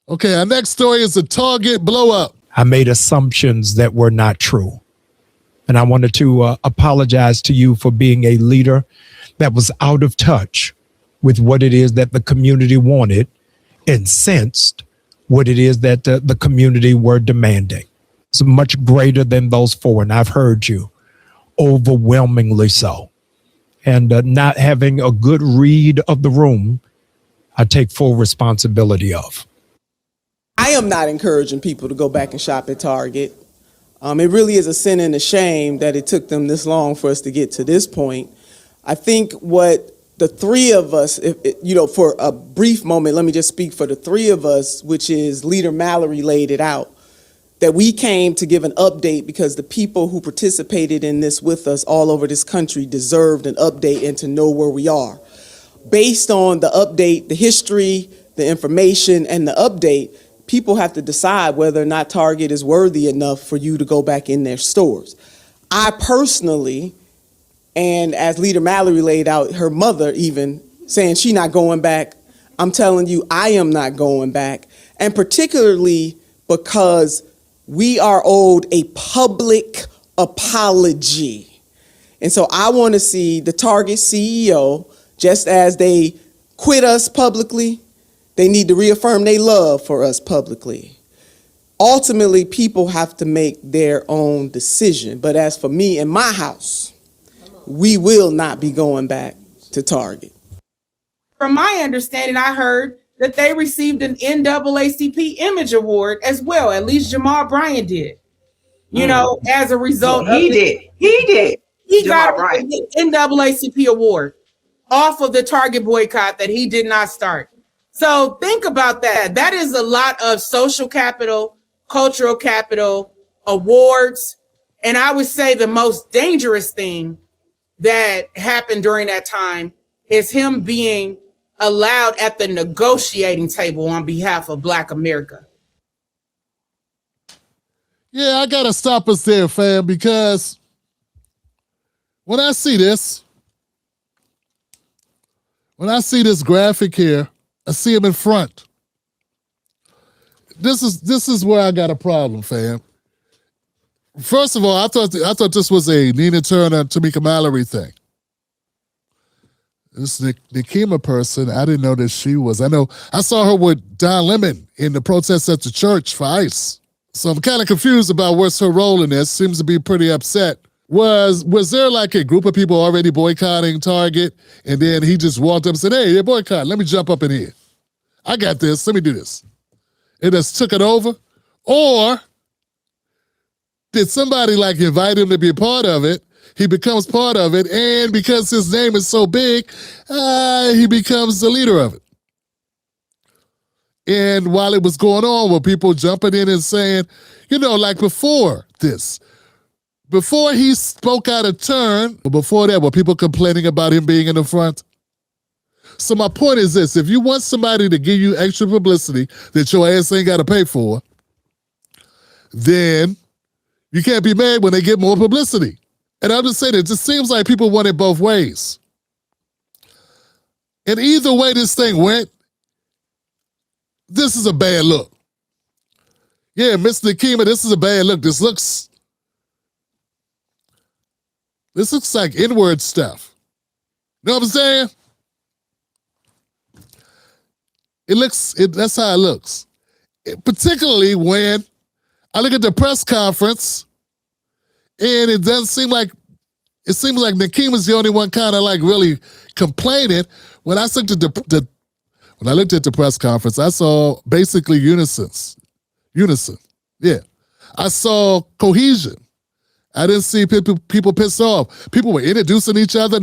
Okay, our next story is the Target blow up. I made assumptions that were not true. And I wanted to apologize to you for being a leader that was out of touch with what it is that the community wanted and sensed what it is that the community were demanding. It's much greater than those four. And I've heard you overwhelmingly so. And not having a good read of the room, I take full responsibility of. I am not encouraging people to go back and shop at Target. It really is a sin and a shame that it took them this long for us to get to this point. I think what the three of us, for a brief moment, let me just speak for the three of us, which is Leader Mallory laid it out, that we came to give an update because the people who participated in this with us all over this country deserved an update and to know where we are. Based on the update, the history, the information, and the update, people have to decide whether or not Target is worthy enough for you to go back in their stores. I personally, and as Leader Mallory laid out, her mother even saying she's not going back, I'm telling you, I am not going back. And particularly because we are owed a public apology. And so I want to see the Target CEO, just as they quit us publicly, they need to reaffirm their love for us publicly. Ultimately, people have to make their own decision. But as for me and my house, we will not be going back to Target. From my understanding, I heard that they received an NAACP Image Award as well. At least Jamal Bryant did. As a result, he did. He got an NAACP award off of the Target boycott that he did not start. So think about that. That is a lot of social capital, cultural capital, awards. And I would say the most dangerous thing that happened during that time is him being allowed at the negotiating table on behalf of Black America. Yeah, I got to stop us there, fam, because when I see this graphic here, I see him in front. This is where I got a problem, fam. First of all, I thought this was a Nina Turner and Tamika Mallory thing. This Nikema person, I didn't know that she was. I saw her with Don Lemon in the protests at the church for ICE. So I'm kind of confused about what's her role in this. Seems to be pretty upset. Was there like a group of people already boycotting Target, and then he just walked up and said, hey, they're boycotting. Let me jump up in here. I got this. Let me do this. It just took it over? Or did somebody like invite him to be a part of it? He becomes part of it, and because his name is so big, he becomes the leader of it. And while it was going on, were people jumping in and saying, like before this, before he spoke out of turn, before that, were people complaining about him being in the front? So my point is this: if you want somebody to give you extra publicity that your ass ain't got to pay for, then you can't be mad when they get more publicity. And I'm just saying, it just seems like people want it both ways. And either way this thing went, this is a bad look. Yeah, Mr. Nikema, this is a bad look. This looks like inward stuff. You know what I'm saying? That's how it looks. Particularly when I look at the press conference, and it seems like Nikema's the only one kind of like really complaining. When I looked at the press conference, I saw basically unison. Yeah. I saw cohesion. I didn't see people pissed off. People were introducing each other,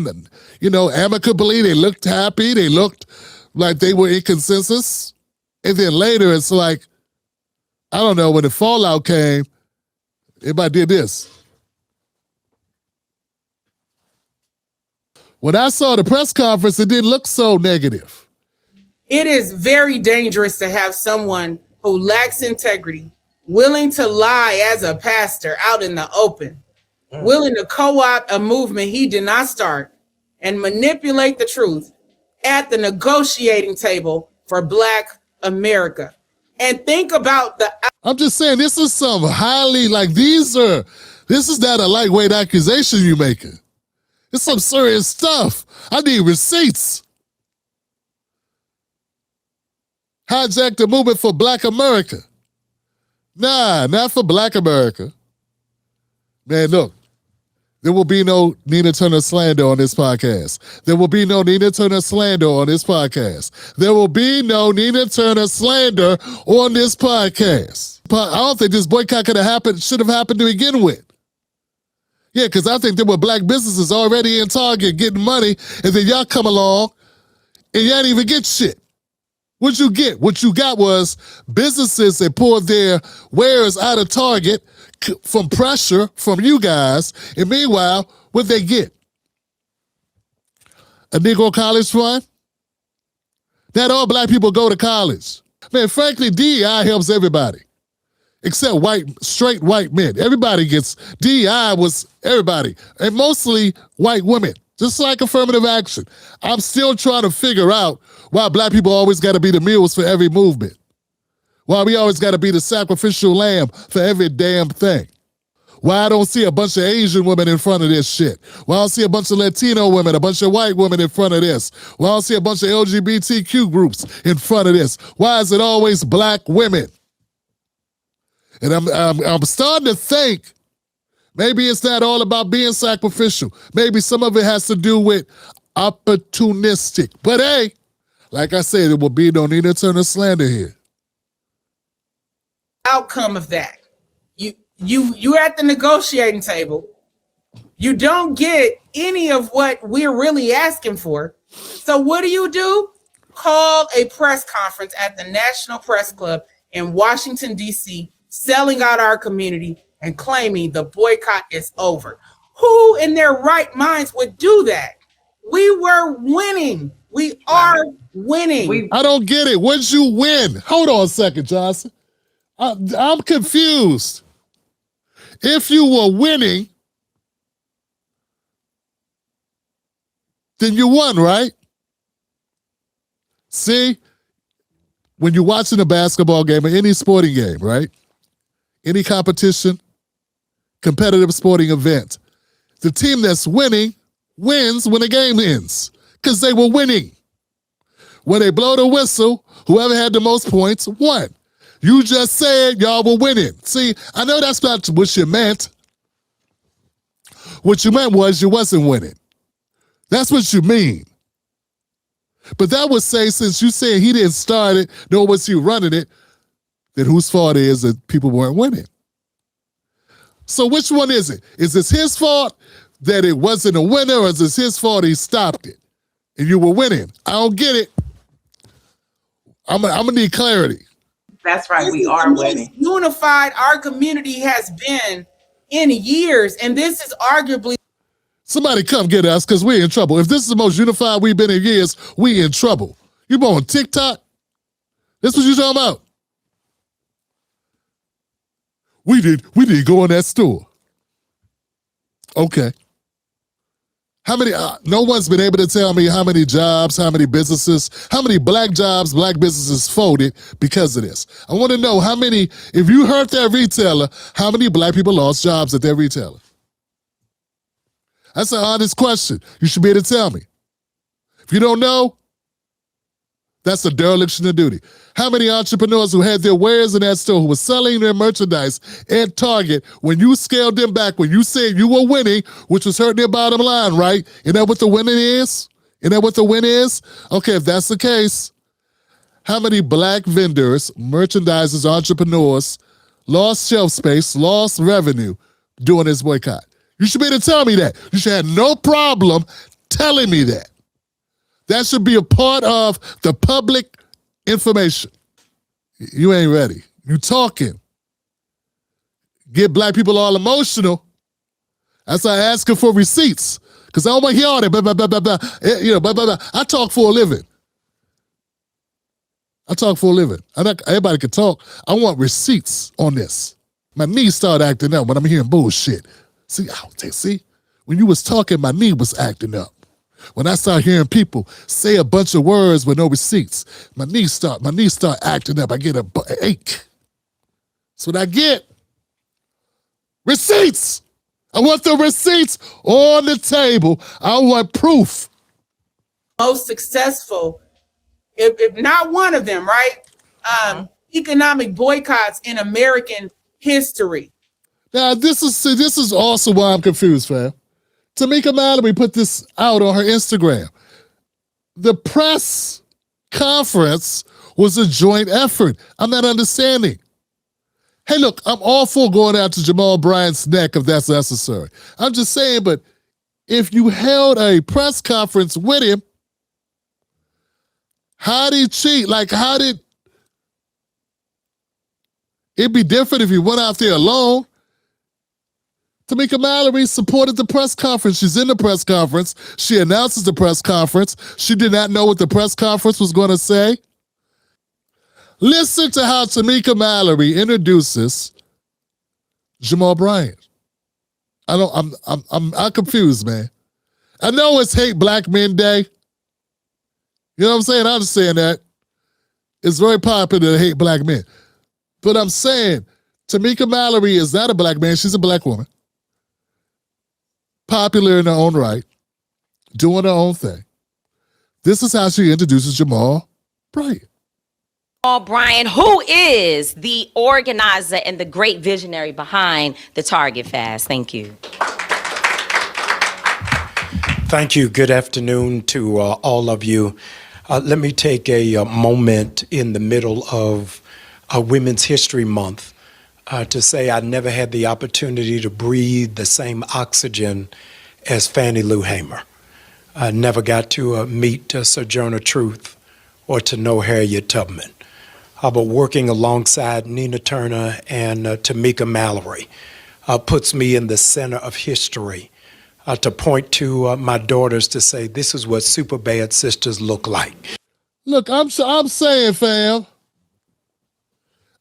amicably. They looked happy. They looked like they were in consensus. And then later, it's like, I don't know, when the fallout came, everybody did this. When I saw the press conference, it didn't look so negative. It is very dangerous to have someone who lacks integrity, willing to lie as a pastor out in the open, willing to co-opt a movement he did not start and manipulate the truth at the negotiating table for Black America. and think about I'm just saying, this is some highly, this is not a lightweight accusation you making. It's some serious stuff. I need receipts. Hijack the movement for Black America. Nah, not for Black America. Man, look, there will be no Nina Turner slander on this podcast. There will be no Nina Turner slander on this podcast. There will be no Nina Turner slander on this podcast. I don't think this boycott should have happened to begin with. Yeah, because I think there were black businesses already in Target getting money, and then y'all come along and y'all didn't even get shit. What'd you get? What you got was businesses that pulled their wares out of Target from pressure from you guys, and meanwhile, what they get? A Negro college fund? Not all black people go to college. Man, frankly, DEI helps everybody. Except straight white men. Everybody gets, DEI was everybody, and mostly white women, just like affirmative action. I'm still trying to figure out why black people always got to be the mules for every movement. Why we always got to be the sacrificial lamb for every damn thing. Why I don't see a bunch of Asian women in front of this shit. Why I don't see a bunch of Latino women, a bunch of white women in front of this. Why I don't see a bunch of LGBTQ groups in front of this. Why is it always black women? And I'm starting to think maybe it's not all about being sacrificial. Maybe some of it has to do with opportunistic. But hey, like I said, there will be no Nina Turner slander here. outcome of that. You're at the negotiating table. You don't get any of what we're really asking for. So what do? Call a press conference at the National Press Club in Washington, D.C., selling out our community and claiming the boycott is over. Who in their right minds would do that? We were winning. We are winning. I don't get it. What'd you win? Hold on a second, Johnson. I'm confused. If you were winning, then you won, right? See, when you're watching a basketball game or any sporting game, right? Any competition, competitive sporting event, the team that's winning wins when the game ends because they were winning. When they blow the whistle, whoever had the most points won. You just said y'all were winning. See, I know that's not what you meant. What you meant was you wasn't winning. That's what you mean. But that would say, since you said he didn't start it, nor was he running it, then whose fault is that people weren't winning? So which one is it? Is this his fault that it wasn't a winner, or is this his fault he stopped it and you were winning? I don't get it. I'm gonna need clarity. That's right, we are winning. Unified our community has been in years, and this is arguably. Somebody come get us, because we're in trouble. If this is the most unified we've been in years, we in trouble. You on TikTok? This what you talking about? We did go in that store. Okay. How many, no one's been able to tell me how many jobs, how many businesses, how many black jobs, black businesses folded because of this. I want to know how many, if you hurt that retailer, how many black people lost jobs at that retailer? That's an honest question. You should be able to tell me. If you don't know, that's a dereliction of duty. How many entrepreneurs who had their wares in that store, who were selling their merchandise at Target, when you scaled them back, when you said you were winning, which was hurting their bottom line, right? Isn't that what the winning is? Isn't that what the win is? Okay, if that's the case, how many black vendors, merchandisers, entrepreneurs lost shelf space, lost revenue during this boycott? You should be able to tell me that. You should have no problem telling me that. That should be a part of the public information. You ain't ready. You talking. Get black people all emotional. That's why I asking for receipts. Because I don't want to hear all that. Blah, blah, blah, blah, blah. You know, blah, blah, blah. I talk for a living. Everybody can talk. I want receipts on this. My knees start acting up when I'm hearing bullshit. See, when you was talking, my knee was acting up. When I start hearing people say a bunch of words with no receipts, my knees start acting up. I get an ache. That's what I get. Receipts. I want the receipts on the table. I want proof. Most successful, if not one of them, right? Economic boycotts in American history. Now, this is also why I'm confused, fam. Tamika Mallory put this out on her Instagram. The press conference was a joint effort. I'm not understanding. Hey, look, I'm all for going out to Jamal Bryant's neck if that's necessary. I'm just saying, but if you held a press conference with him, how did he cheat? Like, how did it be different if he went out there alone? Tamika Mallory supported the press conference. She's in the press conference. She announces the press conference. She did not know what the press conference was going to say. Listen to how Tamika Mallory introduces Jamal Bryant. I'm confused, man. I know it's Hate Black Men Day. You know what I'm saying? I understand that. It's very popular to hate black men. But I'm saying Tamika Mallory is not a black man. She's a black woman. Popular in her own right. Doing her own thing. This is how she introduces Jamal Bryant. Jamal Bryant, who is the organizer and the great visionary behind the Target Fast. Thank you. Thank you. Good afternoon to all of you. Let me take a moment in the middle of Women's History Month to say I never had the opportunity to breathe the same oxygen as Fannie Lou Hamer. I never got to meet Sojourner Truth or to know Harriet Tubman. But working alongside Nina Turner and Tamika Mallory puts me in the center of history to point to my daughters to say, this is what super bad sisters look like. Look, I'm saying, fam,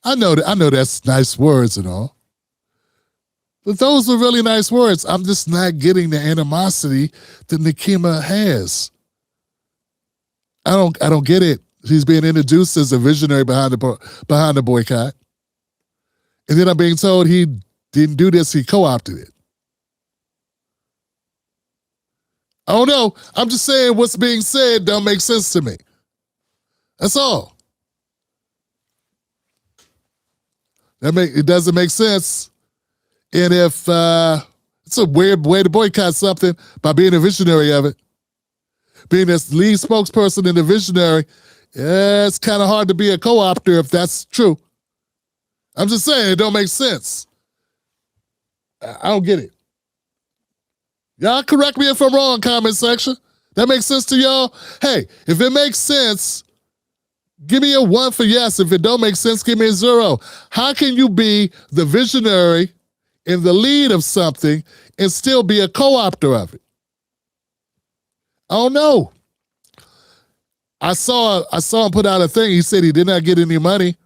I know that's nice words and all, but those are really nice words. I'm just not getting the animosity that Nikema has. I don't get it. She's being introduced as a visionary behind the boycott. And then I'm being told he didn't do this, he co-opted it. I don't know. I'm just saying what's being said don't make sense to me. That's all. It doesn't make sense. And if it's a weird way to boycott something by being a visionary of it, being this lead spokesperson and a visionary, yeah, it's kind of hard to be a co-opter if that's true. I'm just saying, it don't make sense. I don't get it. Y'all correct me if I'm wrong, comment section. That makes sense to y'all? Hey, if it makes sense, give me a 1 for yes. If it don't make sense, give me a 0. How can you be the visionary in the lead of something and still be a co-opter of it? I don't know. I saw him put out a thing. He said he did not get any money.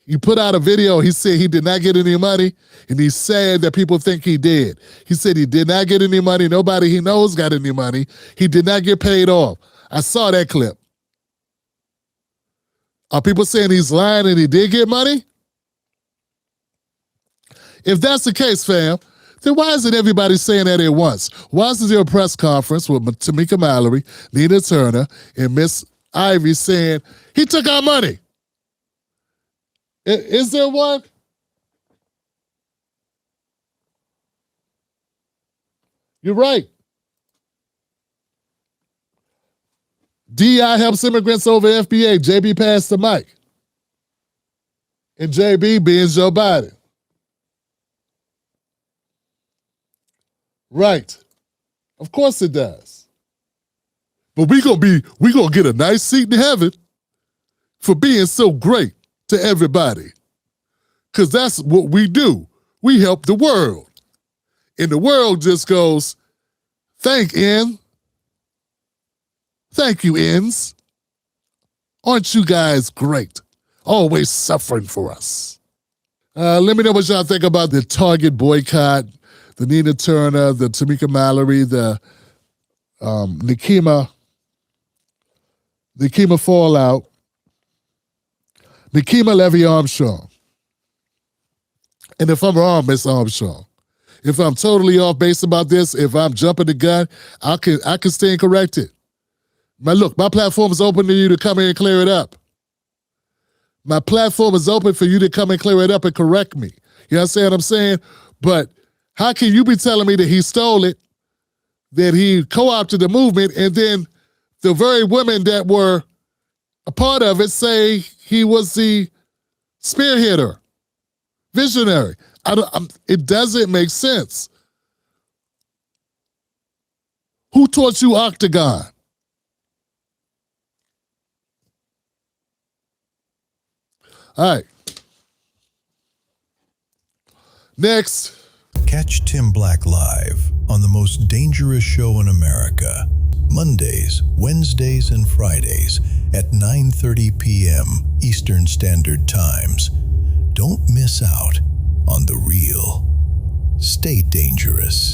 He put out a video. He said he did not get any money, and he said that people think he did. He said he did not get any money. Nobody he knows got any money. He did not get paid off. I saw that clip. Are people saying he's lying and he did get money? If that's the case, fam, then why isn't everybody saying that at once? Why isn't there a press conference with Tamika Mallory, Nina Turner, and Miss Ivy saying, he took our money? Is there one? You're right. DI helps immigrants over FBA. JB passed the mic. And JB being Joe Biden. Right. Of course it does. But we gonna get a nice seat in heaven for being so great to everybody. Because that's what we do. We help the world. And the world just goes, thank you, Ns. Aren't you guys great? Always suffering for us. Let me know what y'all think about the Target boycott, the Nina Turner, the Tamika Mallory, the Nikema fallout, Nikema Levy Armstrong. And if I'm wrong, Miss Armstrong, if I'm totally off base about this, if I'm jumping the gun, I can stand corrected. But look, my platform is open to you to come in and clear it up. My platform is open for you to come and clear it up and correct me. You understand what I'm saying? But how can you be telling me that he stole it, that he co-opted the movement, and then the very women that were a part of it say he was the spearheader, visionary? It doesn't make sense. Who taught you Octagon? All right. Next. Catch Tim Black live on the most dangerous show in America, Mondays, Wednesdays, and Fridays at 9:30 p.m. Eastern Standard Times. Don't miss out on the real. Stay dangerous.